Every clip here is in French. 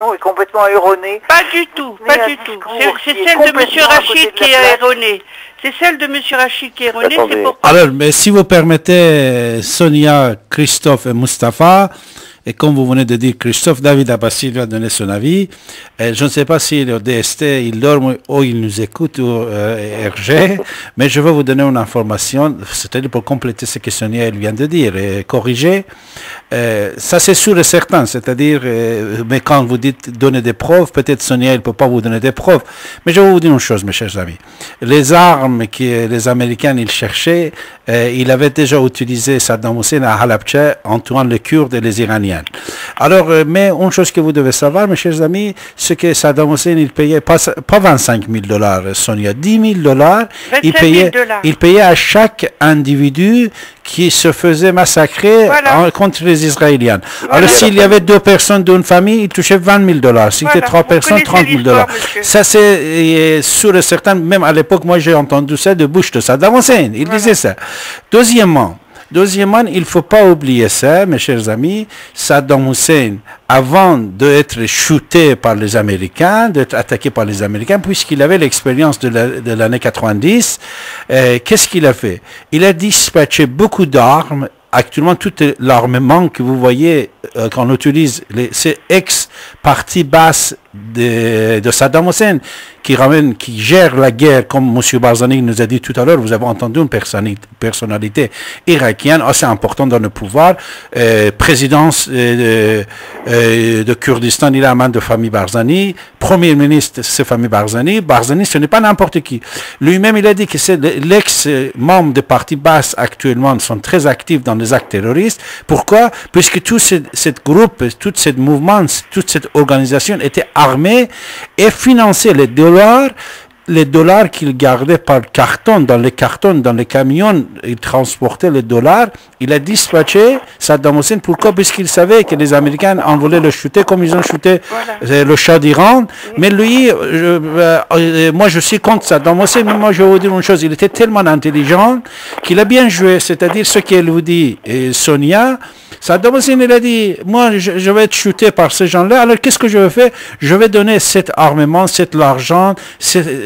est complètement erronée. Pas du tout, pas du tout. C'est celle de M. Rachid qui est erronée. C'est celle de M. Rachid qui est erronée, c'est pourquoi... Alors, mais si vous permettez, Sonia, Christophe et Mustapha, et comme vous venez de dire, Christophe, David Abbassi lui a donné son avis. Je ne sais pas s'il est au DST, il dorme ou il nous écoute, ou RG, mais je vais vous donner une information, c'est-à-dire pour compléter ce que Sonia vient de dire et corriger. Ça c'est sûr et certain, c'est-à-dire, mais quand vous dites donner des preuves, peut-être Sonia ne peut pas vous donner des preuves, mais je vais vous dire une chose, mes chers amis. Les armes que les Américains ils cherchaient, il avait déjà utilisé Saddam Hussein à Halabja en tuant les Kurdes et les Iraniens. Alors, mais une chose que vous devez savoir, mes chers amis, c'est que Saddam Hussein, il payait pas 25 000 $, Sonia, 10 000 $, il payait à chaque individu qui se faisait massacrer contre les Israéliens. Voilà. Alors, s'il y avait 2 personnes d'une famille, il touchait 20 000 $. Si c'était 3 personnes, 30 000 $. Ça, c'est sûr et certain. Même à l'époque, moi, j'ai entendu ça de bouche de Saddam Hussein. Il disait ça. Deuxièmement, il ne faut pas oublier ça, mes chers amis. Saddam Hussein, avant d'être shooté par les Américains, d'être attaqué par les Américains, puisqu'il avait l'expérience de l'année 90, qu'est-ce qu'il a fait? Il a dispatché beaucoup d'armes. Actuellement, tout l'armement que vous voyez qu'on utilise, c'est ex-partie basse de Saddam Hussein qui gère la guerre, comme M. Barzani nous a dit tout à l'heure. Vous avez entendu une personnalité irakienne assez importante dans le pouvoir, présidence de Kurdistan, il a la main de Fahmi Barzani, premier ministre c'est Fahmi Barzani. Barzani, ce n'est pas n'importe qui. Lui-même, il a dit que c'est l'ex-membre des partis basses actuellement sont très actifs dans les actes terroristes. Pourquoi? Puisque tout cette groupe, tout ce mouvement, toute cette organisation était armée et finançait les dollars qu'il gardait par carton, dans les camions, il transportait les dollars, il a dispatché Saddam Hussein. Pourquoi? Puisqu'il savait que les Américains en voulaient le shooter, comme ils ont shooté le Shah d'Iran. Mais lui, moi je suis contre Saddam Hussein, mais moi je vais vous dire une chose, il était tellement intelligent qu'il a bien joué, c'est-à-dire ce qu'elle vous dit, Sonia, Saddam Hussein, il a dit, moi, je vais être shooté par ces gens-là, alors qu'est-ce que je vais faire? Je vais donner cet armement, l'argent,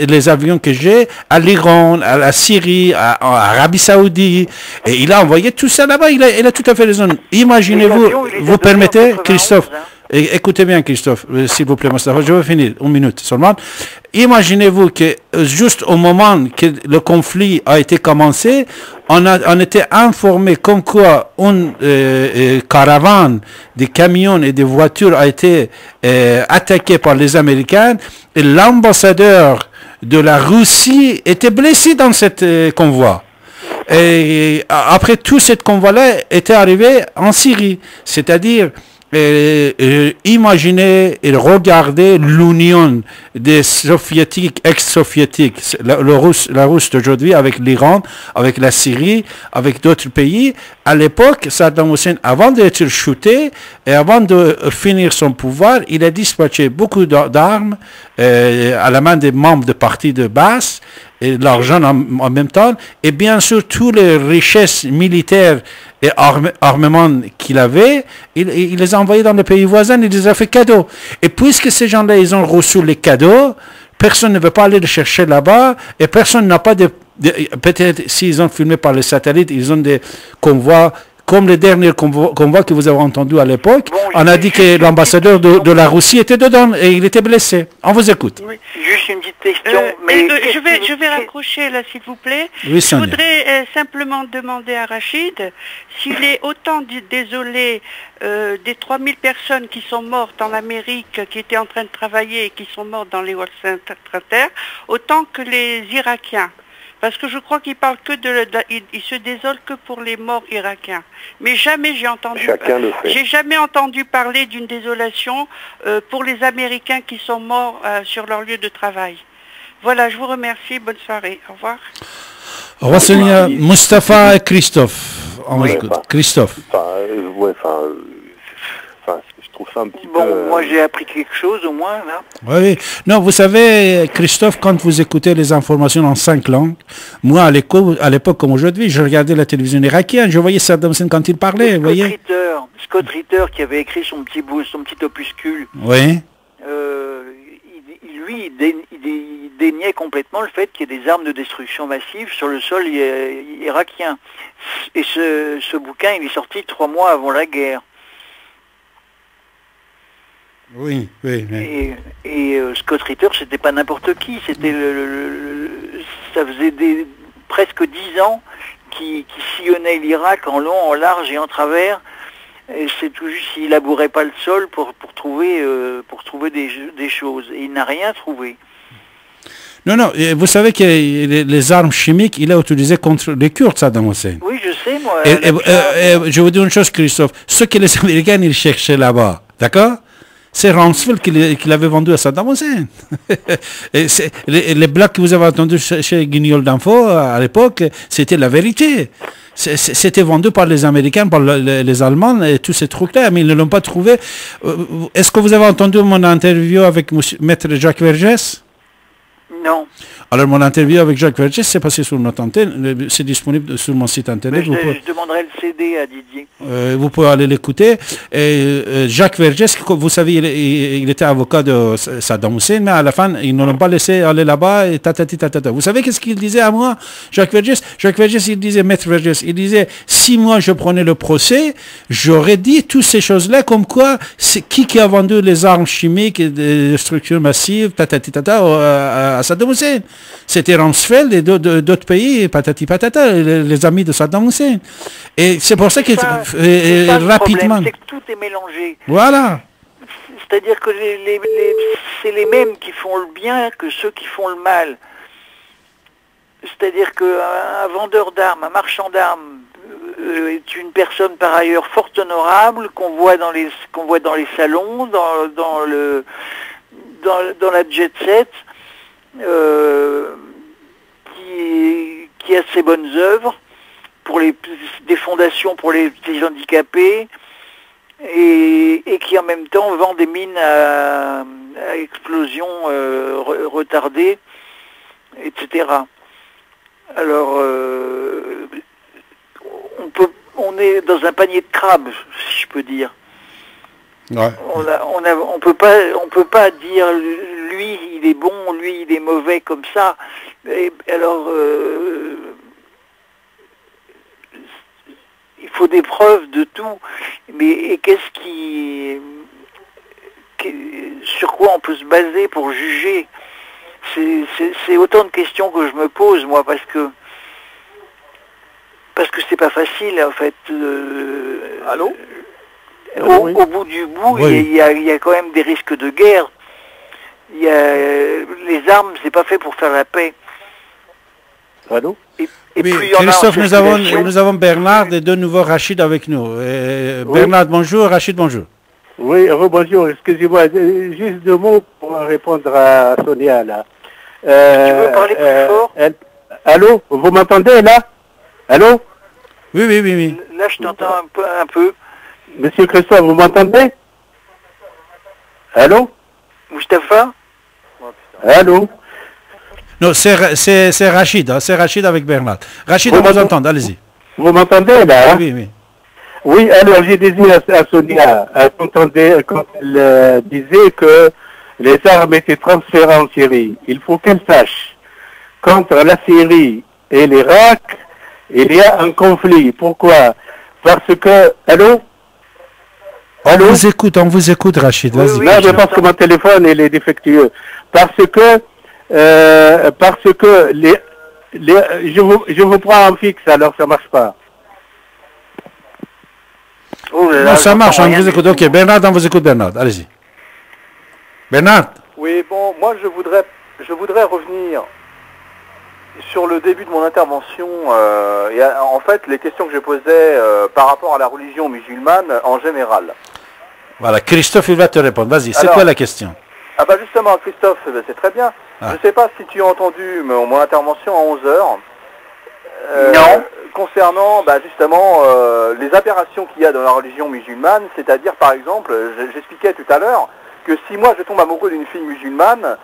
les avions que j'ai à l'Iran, à la Syrie, à l'Arabie Saoudite, et il a envoyé tout ça là-bas, il a tout à fait raison. Imaginez-vous, vous permettez, Christophe, écoutez bien, Christophe, s'il vous plaît, Moustapha, je vais finir, une minute seulement. Imaginez-vous que juste au moment que le conflit a été commencé, on était informé comme quoi une caravane de camions et de voitures a été attaquée par les Américains et l'ambassadeur de la Russie était blessé dans cette convoi. Et après tout, cette convoi-là était arrivé en Syrie, c'est-à-dire imaginez et regardez l'union des soviétiques, ex-soviétiques, la Russie d'aujourd'hui avec l'Iran, avec la Syrie, avec d'autres pays. À l'époque, Saddam Hussein, avant d'être shooté et avant de finir son pouvoir, il a dispatché beaucoup d'armes à la main des membres de partis de base, et l'argent en même temps, et bien sûr, toutes les richesses militaires et armements qu'il avait, il les a envoyés dans les pays voisins, il les a fait cadeaux. Et puisque ces gens-là, ils ont reçu les cadeaux, personne ne veut pas aller les chercher là-bas, et personne n'a pas peut-être s'ils ont filmé par les satellites, ils ont des convois, comme les derniers convois que vous avez entendus à l'époque. On a dit que l'ambassadeur de la Russie était dedans et il était blessé. On vous écoute. Oui. Juste une petite question. Je vais raccrocher là, s'il vous plaît. Oui, je voudrais simplement demander à Rachid s'il est autant désolé des 3000 personnes qui sont mortes en Amérique, qui étaient en train de travailler et qui sont mortes dans les World Center, autant que les Irakiens. Parce que je crois qu'il parle que il se désole que pour les morts irakiens. Mais jamais j'ai jamais entendu parler d'une désolation pour les Américains qui sont morts sur leur lieu de travail. Voilà, je vous remercie. Bonne soirée. Au revoir. Au revoir, Sonia. Mustapha et Christophe. On vous écoute. Christophe. Je trouve ça un petit peu... moi j'ai appris quelque chose au moins là. Oui. Non, vous savez, Christophe, quand vous écoutez les informations en 5 langues, moi à l'époque comme aujourd'hui, je regardais la télévision irakienne, je voyais Saddam Hussein quand il parlait, vous voyez. Scott Ritter qui avait écrit son petit opuscule. Oui. complètement le fait qu'il y ait des armes de destruction massive sur le sol irakien. Et ce bouquin, il est sorti 3 mois avant la guerre. Oui, oui. Oui. Et Scott Ritter, c'était pas n'importe qui, c'était ça faisait presque 10 ans qu'il sillonnait l'Irak en long, en large et en travers. Et c'est tout juste s'il labourait pas le sol pour trouver des choses. Et il n'a rien trouvé. Non, non, vous savez que les armes chimiques, il a utilisé contre les Kurdes, Saddam Hussein. Oui, je sais, moi. Et je vous dis une chose, Christophe. Ce que les Américains, ils cherchaient là-bas, d'accord? C'est Rumsfeld qui l'avait vendu à Saddam Hussein. Et les blagues que vous avez entendues chez Guignol d'Info à l'époque, c'était la vérité. C'était vendu par les Américains, par les Allemands et tous ces trucs-là, mais ils ne l'ont pas trouvé. Est-ce que vous avez entendu mon interview avec Maître Jacques Vergès? Non. Alors, mon interview avec Jacques Vergès, c'est passé sur notre antenne, c'est disponible sur mon site internet. Je demanderai le CD à Didier. Vous pouvez aller l'écouter. Jacques Vergès, vous savez, il était avocat de Saddam Hussein, mais à la fin, ils ne l'ont pas laissé aller là-bas et tatati tatata. Vous savez qu'est-ce qu'il disait à moi, Jacques Vergès? Jacques Vergès, il disait, Maître Vergès, il disait, si moi je prenais le procès, j'aurais dit toutes ces choses-là, comme quoi, c'est qui a vendu les armes chimiques et des structures massives, tatati tatata, à Saddam Hussein. C'était Rumsfeld et d'autres pays, patati patata, les amis de Saddam Hussein. Et c'est pour ça que rapidement... C'est que tout est mélangé. Voilà. C'est-à-dire que c'est les mêmes qui font le bien que ceux qui font le mal. C'est-à-dire qu'un vendeur d'armes, un marchand d'armes, est une personne par ailleurs fort honorable qu'on voit dans les salons, dans la jet set. Qui a ses bonnes œuvres pour des fondations pour les petits handicapés et qui en même temps vend des mines à explosion retardée, etc. Alors on est dans un panier de crabes, si je peux dire. Ouais. On peut pas dire lui il est bon, lui il est mauvais comme ça. Et alors il faut des preuves de tout. Mais sur quoi on peut se baser pour juger? C'est autant de questions que je me pose moi parce que c'est pas facile en fait. Allô? Au bout du bout, oui. il y a quand même des risques de guerre. Les armes, c'est pas fait pour faire la paix. Allô? Et oui, puis Christophe, nous avons Bernard et 2 nouveaux Rachid avec nous. Bernard, bonjour. Rachid, bonjour. Oui, bonjour. Excusez-moi, juste 2 mots pour répondre à Sonia, là. Tu veux parler plus fort? Allô? Vous m'entendez, là? Allô? Oui. Là, je t'entends un peu. Monsieur Christophe, vous m'entendez? Allô? Moustapha? Allô? Non, c'est Rachid, hein, c'est Rachid avec Bernard. Rachid, on vous entend, allez-y. Vous m'entendez là? Oui. Oui, alors j'ai dit à Sonia, quand elle disait que les armes étaient transférées en Syrie, il faut qu'elle sache, qu'entre la Syrie et l'Irak, il y a un conflit. Pourquoi? Parce que... Allô? On vous écoute, Rachid, vas-y. Là, je pense que mon téléphone il est défectueux. Parce que je vous prends en fixe, alors ça marche pas. Non, ça marche, on vous écoute. Ok, Bernard, on vous écoute, Bernard. Allez-y. Bernard. Oui, bon, moi je voudrais revenir sur le début de mon intervention et en fait les questions que je posais par rapport à la religion musulmane en général. Voilà, Christophe, il va te répondre. Vas-y, c'est quoi la question? Ah bah justement, Christophe, c'est très bien. Je ne sais pas si tu as entendu mon intervention à 11h. Non. Concernant justement les aberrations qu'il y a dans la religion musulmane, c'est-à-dire par exemple, j'expliquais tout à l'heure, que si moi je tombe amoureux d'une fille musulmane,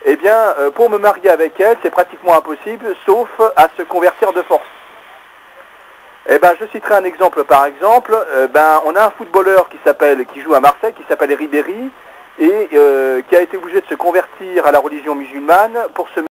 eh bien pour me marier avec elle, c'est pratiquement impossible, sauf à se convertir de force. Eh ben, je citerai un exemple par exemple, on a un footballeur qui joue à Marseille, qui s'appelle Ribéry, et qui a été obligé de se convertir à la religion musulmane pour se